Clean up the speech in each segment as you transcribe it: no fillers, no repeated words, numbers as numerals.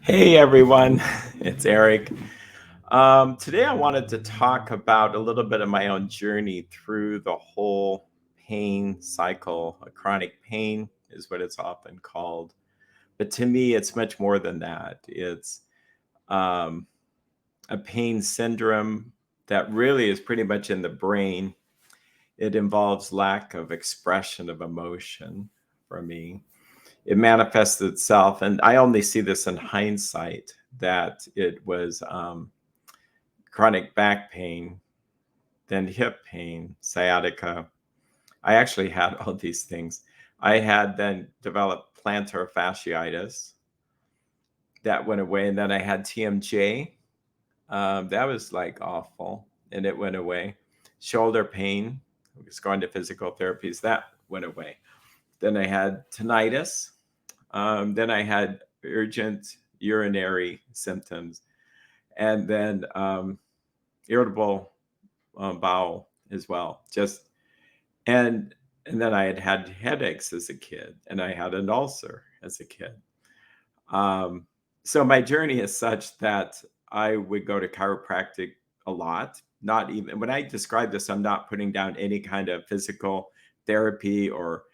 Hey everyone, it's Erik. Today I wanted to talk about a little bit of my own journey through the whole pain cycle. A chronic pain is what it's often called. But to me, it's much more than that. It's um, a pain syndrome that really is pretty much in the brain. It involves lack of expression of emotion for me. It manifests itself, and I only see this in hindsight, that it was chronic back pain, then hip pain, sciatica. I actually had all these things. I had then developed plantar fasciitis. That went away. And then I had TMJ. That was like awful. And it went away. Shoulder pain. I was going to physical therapies. That went away. Then I had tinnitus. Then I had urgent urinary symptoms. And then irritable bowel as well. Just and and then I had headaches as a kid, and I had an ulcer as a kid. Um, so my journey is such that I would go to chiropractic a lot. Not even when I describe this, I'm not putting down any kind of physical therapy or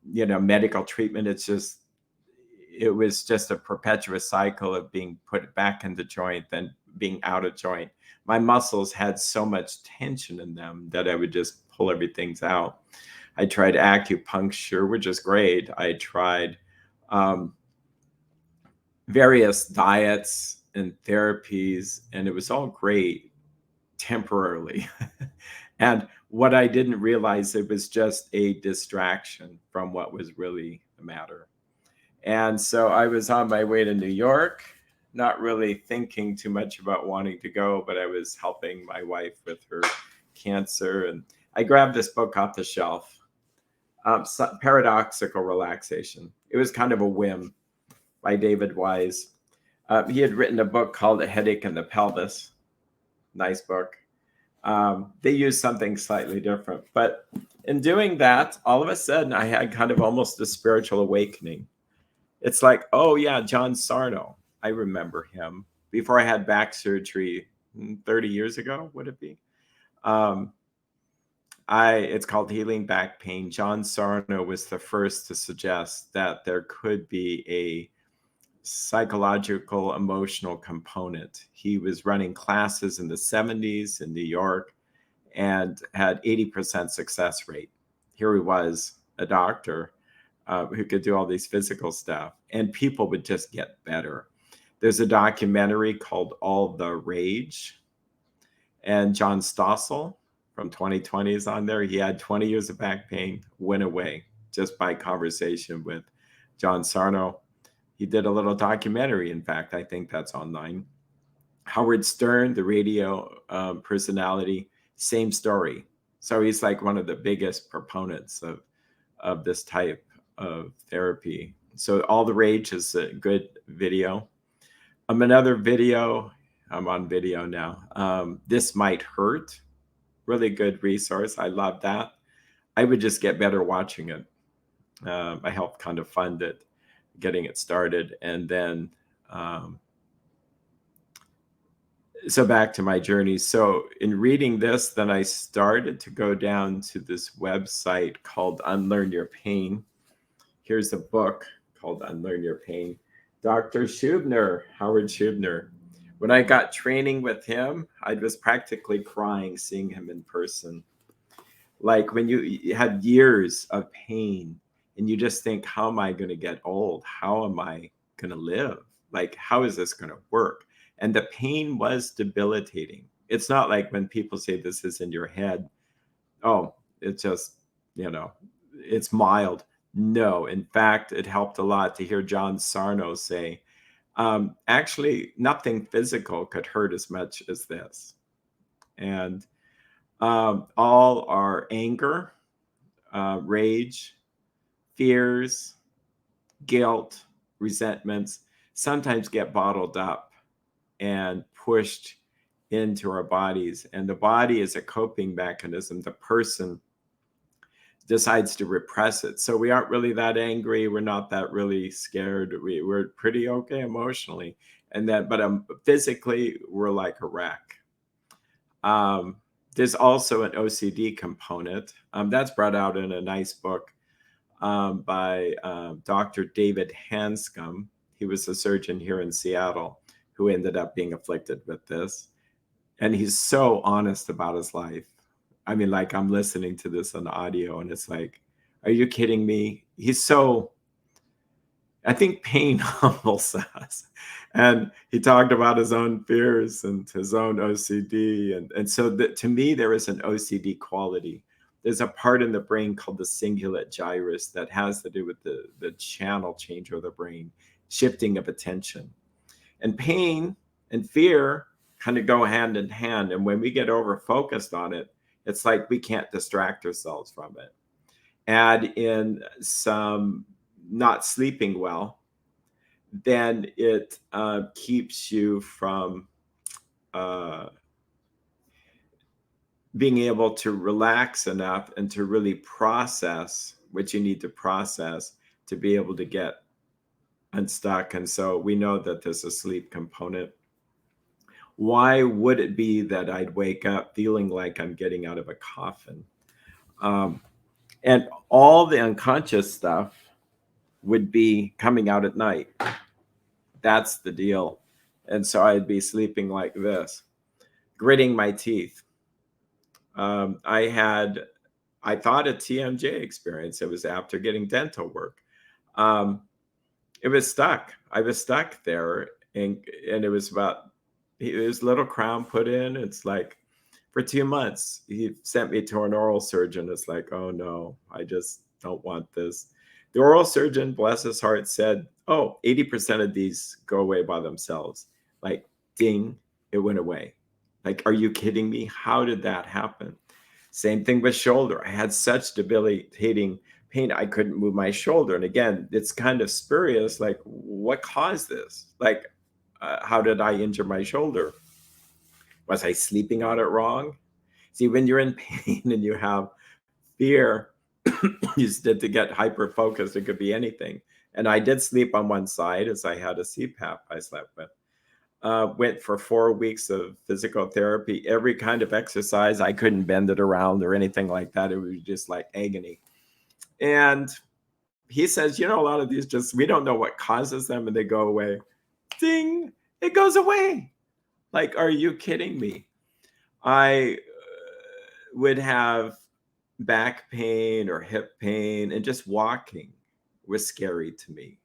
medical treatment. It was just a perpetuous cycle of being put back in the joint, then being out of joint. My muscles had so much tension in them that I would just pull everything out. I tried acupuncture, which is great. I tried um, various diets and therapies, and it was all great temporarily. And what I didn't realize, it was just a distraction from what was really the matter. And so I was on my way to New York, not really thinking too much about wanting to go, but I was helping my wife with her cancer. And I grabbed this book off the shelf, Paradoxical Relaxation. It was kind of a whim by David Wise. He had written a book called A Headache in the Pelvis. Nice book. They used something slightly different. But in doing that, all of a sudden, I had kind of almost a spiritual awakening. It's like, oh yeah, John Sarno. I remember him before I had back surgery 30 years ago, would it be? Um, it's called Healing Back Pain. John Sarno was the first to suggest that there could be a psychological emotional component. He was running classes in the 70s in New York and had 80% success rate. Here he was, a doctor who could do all these physical stuff, and people would just get better. There's a documentary called All the Rage, and John Stossel from 2020 is on there. He had 20 years of back pain, went away just by conversation with John Sarno. He did a little documentary. In fact, I think that's online. Howard Stern, the radio personality, same story. So he's like one of the biggest proponents of this type of therapy. So All the Rage is a good video. Another video, I'm on video now. This Might Hurt, really good resource. I love that. I would just get better watching it. I helped kind of fund it, getting it started. And then, so back to my journey. So in reading this, then I started to go down to this website called Unlearn Your Pain. Here's a book called Unlearn Your Pain. Dr. Schubner, Howard Schubner. When I got training with him, I was practically crying seeing him in person. Like when you had years of pain and you just think, how am I going to get old? How am I going to live? Like, how is this going to work? And the pain was debilitating. It's not like when people say this is in your head. Oh, it's just, it's mild. No, in fact, it helped a lot to hear John Sarno say, actually, nothing physical could hurt as much as this. And all our anger, rage, fears, guilt, resentments sometimes get bottled up and pushed into our bodies. And the body is a coping mechanism. The person decides to repress it. So we aren't really that angry. We're not that really scared. We're pretty okay emotionally. And then, but physically, we're like a wreck. There's also an OCD component. That's brought out in a nice book by Dr. David Hanscom. He was a surgeon here in Seattle who ended up being afflicted with this. And he's so honest about his life. I mean, like, I'm listening to this on audio and it's like, are you kidding me? He's so, I think pain humbles us. And he talked about his own fears and his own OCD. And so to me, there is an OCD quality. There's a part in the brain called the cingulate gyrus that has to do with the channel change of the brain, shifting of attention. And pain and fear kind of go hand in hand. And when we get over focused on it, it's like we can't distract ourselves from it. Add in some not sleeping well, then it keeps you from being able to relax enough and to really process what you need to process to be able to get unstuck. And so we know that there's a sleep component. Why would it be that I'd wake up feeling like I'm getting out of a coffin? And all the unconscious stuff would be coming out at night. That's the deal. And so I'd be sleeping like this, gritting my teeth. I thought a TMJ experience. It was after getting dental work. It was stuck. I was stuck there, and it was a little crown put in. It's like for 2 months, he sent me to an oral surgeon. It's like, oh no, I just don't want this. The oral surgeon, bless his heart, said, oh, 80% of these go away by themselves. Like, ding, it went away. Like, are you kidding me? How did that happen? Same thing with shoulder. I had such debilitating pain, I couldn't move my shoulder. And again, it's kind of spurious. Like, what caused this? Like, how did I injure my shoulder? Was I sleeping on it wrong? See, when you're in pain and you have fear, you tend to get hyper focused. It could be anything. And I did sleep on one side as I had a CPAP I slept with. Went for 4 weeks of physical therapy, every kind of exercise. I couldn't bend it around or anything like that. It was just like agony. And he says, a lot of these we don't know what causes them and they go away. Ding, it goes away. Like, are you kidding me? I would have back pain or hip pain, and just walking was scary to me.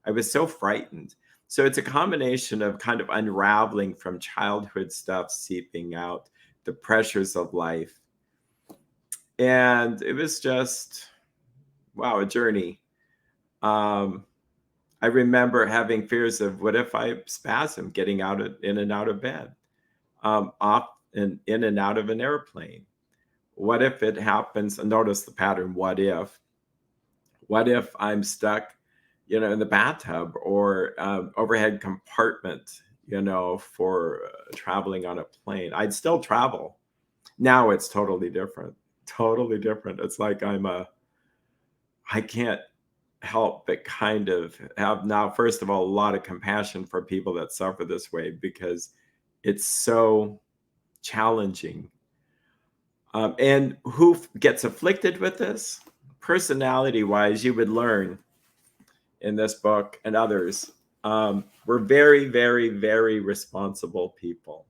I was so frightened. So it's a combination of kind of unraveling from childhood stuff seeping out, the pressures of life. And it was just, wow, a journey. I remember having fears of what if I spasm getting in and out of bed, off and in and out of an airplane. What if it happens? And notice the pattern. What if I'm stuck, in the bathtub or overhead compartment, for traveling on a plane? I'd still travel. Now it's totally different. Totally different. It's like I can't help but kind of have now, first of all, a lot of compassion for people that suffer this way because it's so challenging. And who gets afflicted with this? Personality-wise, you would learn in this book and others, we're very, very, very responsible people.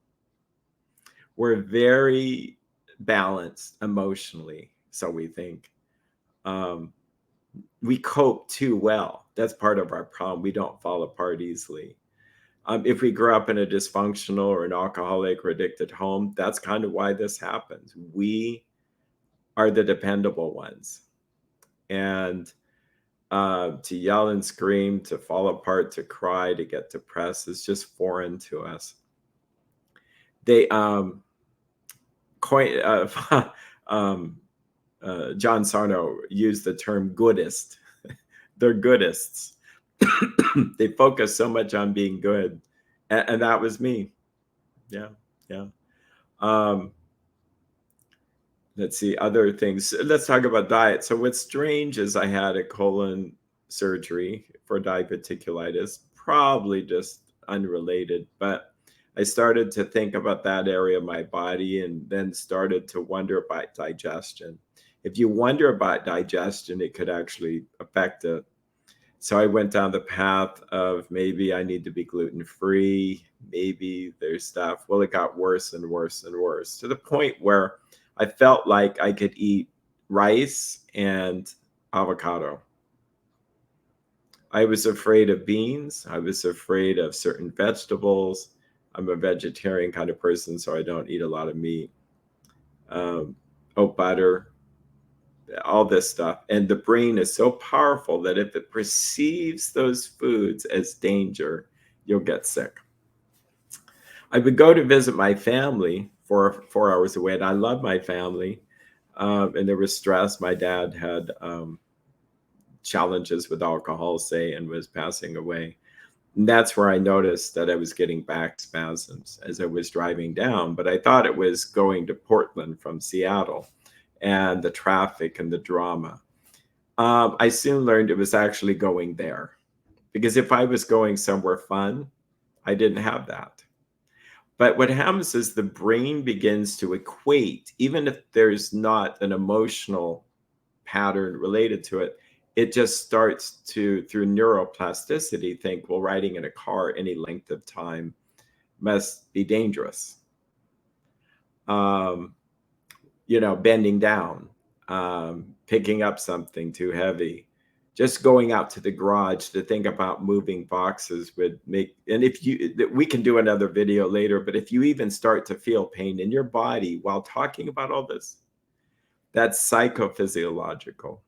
We're very balanced emotionally, so we think. We cope too well. That's part of our problem. We don't fall apart easily. If we grew up in a dysfunctional or an alcoholic or addicted home, that's kind of why this happens. We are the dependable ones. And to yell and scream, to fall apart, to cry, to get depressed is just foreign to us. They John Sarno used the term goodist. They're goodists. They focus so much on being good. And that was me. Yeah. let's see, other things. Let's talk about diet. So what's strange is I had a colon surgery for diverticulitis, probably just unrelated, but I started to think about that area of my body and then started to wonder about digestion. If you wonder about digestion, it could actually affect it. So I went down the path of maybe I need to be gluten free, maybe there's stuff. Well, it got worse and worse and worse to the point where I felt like I could eat rice and avocado. I was afraid of beans. I was afraid of certain vegetables. I'm a vegetarian kind of person, so I don't eat a lot of meat. Butter, all this stuff. And the brain is so powerful that if it perceives those foods as danger, you'll get sick. I would go to visit my family 4 hours away, and I love my family. And there was stress. My dad had challenges with alcohol, say, and was passing away. And that's where I noticed that I was getting back spasms as I was driving down. But I thought it was going to Portland from Seattle and the traffic and the drama. I soon learned it was actually going there, because if I was going somewhere fun, I didn't have that. But what happens is the brain begins to equate, even if there's not an emotional pattern related to it, it just starts to, through neuroplasticity, think, well, riding in a car any length of time must be dangerous. Bending down, picking up something too heavy, just going out to the garage to think about moving boxes would make, and we can do another video later, but if you even start to feel pain in your body while talking about all this, that's psychophysiological.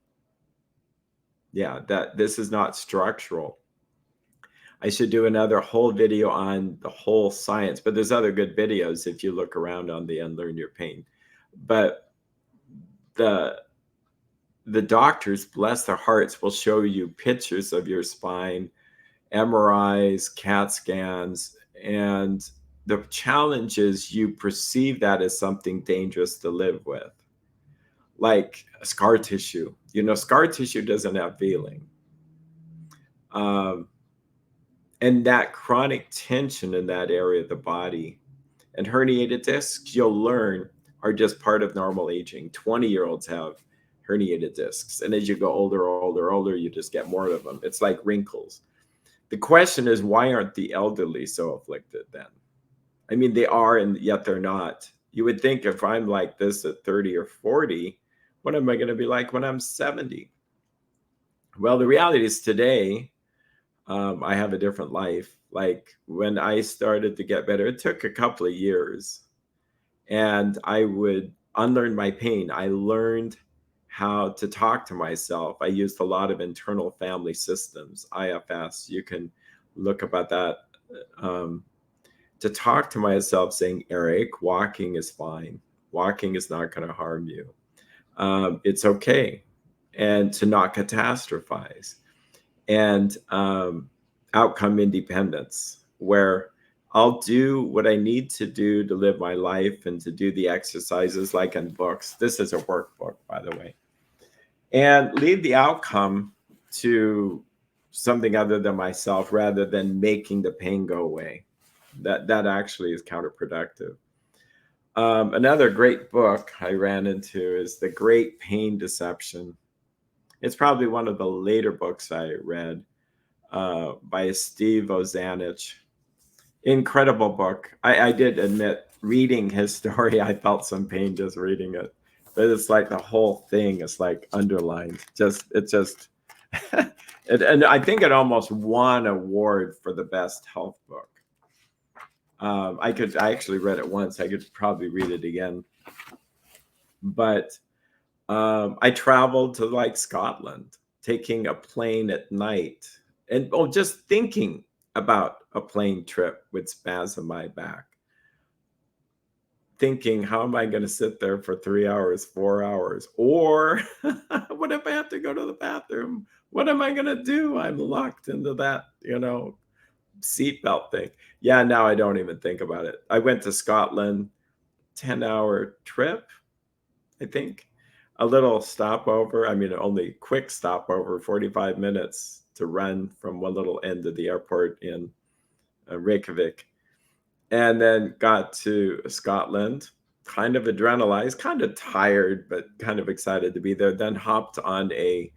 Yeah, that this is not structural. I should do another whole video on the whole science, but there's other good videos if you look around on the Unlearn Your Pain. But the doctors, bless their hearts, will show you pictures of your spine, MRIs, CAT scans, and the challenge is you perceive that as something dangerous to live with, like scar tissue. Scar tissue doesn't have feeling. And that chronic tension in that area of the body and herniated discs, you'll learn, are just part of normal aging. 20-year-olds have herniated discs. And as you go older, you just get more of them. It's like wrinkles. The question is, why aren't the elderly so afflicted then? I mean, they are, and yet they're not. You would think if I'm like this at 30 or 40, what am I going to be like when I'm 70? Well, the reality is today, I have a different life. Like when I started to get better, it took a couple of years, and I would unlearn my pain. I learned how to talk to myself. I used a lot of internal family systems, IFS. You can look about that. To talk to myself saying, Erik, walking is fine. Walking is not going to harm you. It's okay. And to not catastrophize. And outcome independence, where I'll do what I need to do to live my life and to do the exercises like in books. This is a workbook, by the way. And leave the outcome to something other than myself rather than making the pain go away. That actually is counterproductive. Another great book I ran into is The Great Pain Deception. It's probably one of the later books I read by Steve Ozanich. Incredible book. I did admit, reading his story, I felt some pain just reading it. But it's like the whole thing is like underlined. And I think it almost won an award for the best health book. I actually read it once. I could probably read it again. But I traveled to like Scotland, taking a plane at night, and just thinking about a plane trip would spasm my back. Thinking, how am I going to sit there for 3 hours, 4 hours? Or what if I have to go to the bathroom? What am I going to do? I'm locked into that, seatbelt thing. Yeah, now I don't even think about it. I went to Scotland, 10-hour trip. I think. A little stopover. I mean, only quick stopover, 45 minutes to run from one little end of the airport in Reykjavik. And then got to Scotland, kind of adrenalized, kind of tired, but kind of excited to be there. Then hopped on a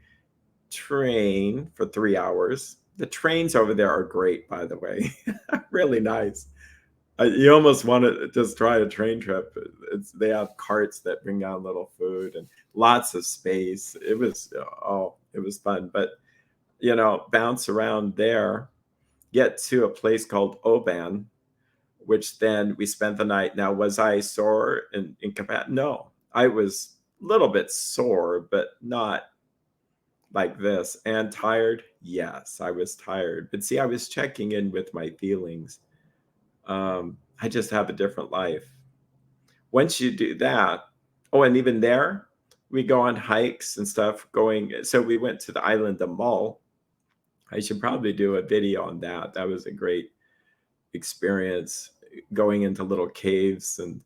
train for 3 hours. The trains over there are great, by the way. Really nice. You almost want to just try a train trip. They have carts that bring down little food and lots of space. It was it was fun. But bounce around there, get to a place called Oban, which then we spent the night. Now, was I sore and incapacitated? No, I was a little bit sore, but not like this. And tired? Yes, I was tired. But see, I was checking in with my feelings. I just have a different life. Once you do that, oh, and even there, we go on hikes and stuff So we went to the island of Mull. I should probably do a video on that. That was a great experience, going into little caves. And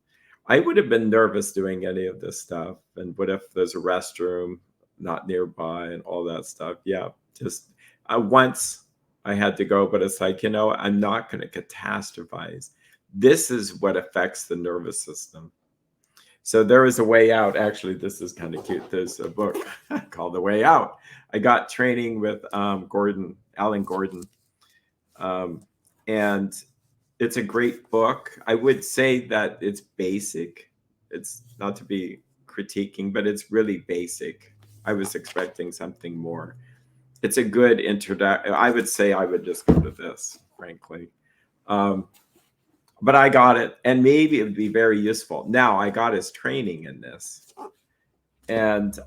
I would have been nervous doing any of this stuff. And what if there's a restroom not nearby and all that stuff? Yeah, just once I had to go, but it's like, I'm not going to catastrophize. This is what affects the nervous system. So there is a way out. Actually, this is kind of cute. There's a book called The Way Out. I got training with Alan Gordon. And it's a great book. I would say that it's basic. It's not to be critiquing, but it's really basic. I was expecting something more. It's a good introduction. I would say I would just go to this, frankly. But I got it, and maybe it would be very useful. Now, I got his training in this, and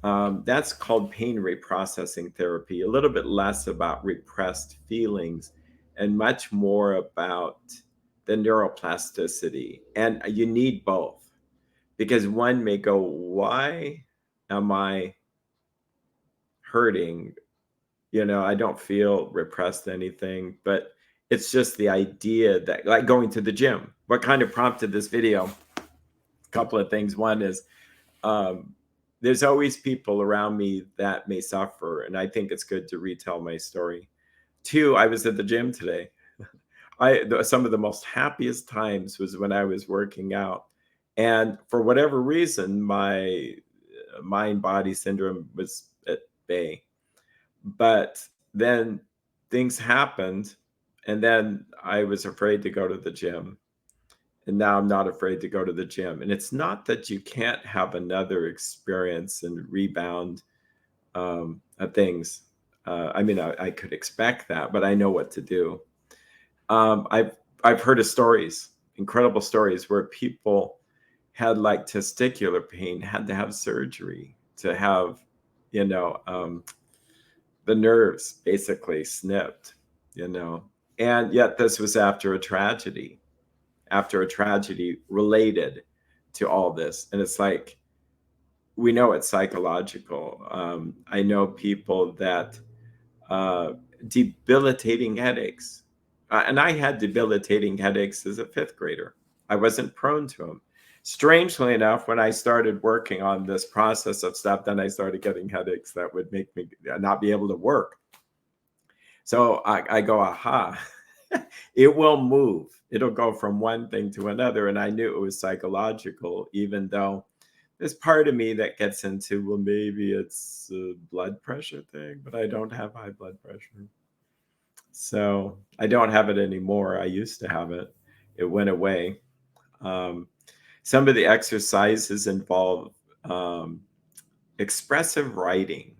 that's called pain reprocessing therapy. A little bit less about repressed feelings and much more about the neuroplasticity. And you need both, because one may go, why am I hurting? I don't feel repressed anything, but it's just the idea that, like going to the gym. What kind of prompted this video? A couple of things. One is there's always people around me that may suffer, and I think it's good to retell my story. Two, I was at the gym today. Some of the most happiest times was when I was working out. And for whatever reason, my mind-body syndrome was at bay. But then things happened, and then I was afraid to go to the gym. And now I'm not afraid to go to the gym. And it's not that you can't have another experience and rebound at things. I could expect that, but I know what to do. I've heard of stories, incredible stories, where people had like testicular pain, had to have surgery to have, the nerves basically snipped, and yet this was after a tragedy related to all this. And it's like, we know it's psychological. I know people that debilitating headaches. And I had debilitating headaches as a fifth grader. I wasn't prone to them. Strangely enough, when I started working on this process of stuff, then I started getting headaches that would make me not be able to work. So I go, aha, it will move. It'll go from one thing to another. And I knew it was psychological, even though there's part of me that gets into, well, maybe it's a blood pressure thing, but I don't have high blood pressure. So I don't have it anymore. I used to have it. It went away. Some of the exercises involve expressive writing.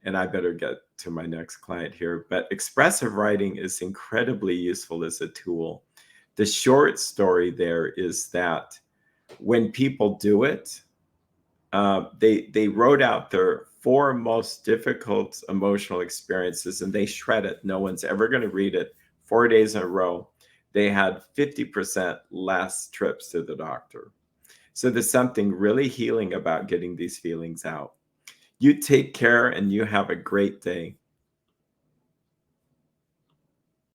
And I better get to my next client here. But expressive writing is incredibly useful as a tool. The short story there is that when people do it, they wrote out their 4 most difficult emotional experiences, and they shred it. No one's ever going to read it. 4 days in a row, they had 50% less trips to the doctor. So there's something really healing about getting these feelings out. You take care, and you have a great day.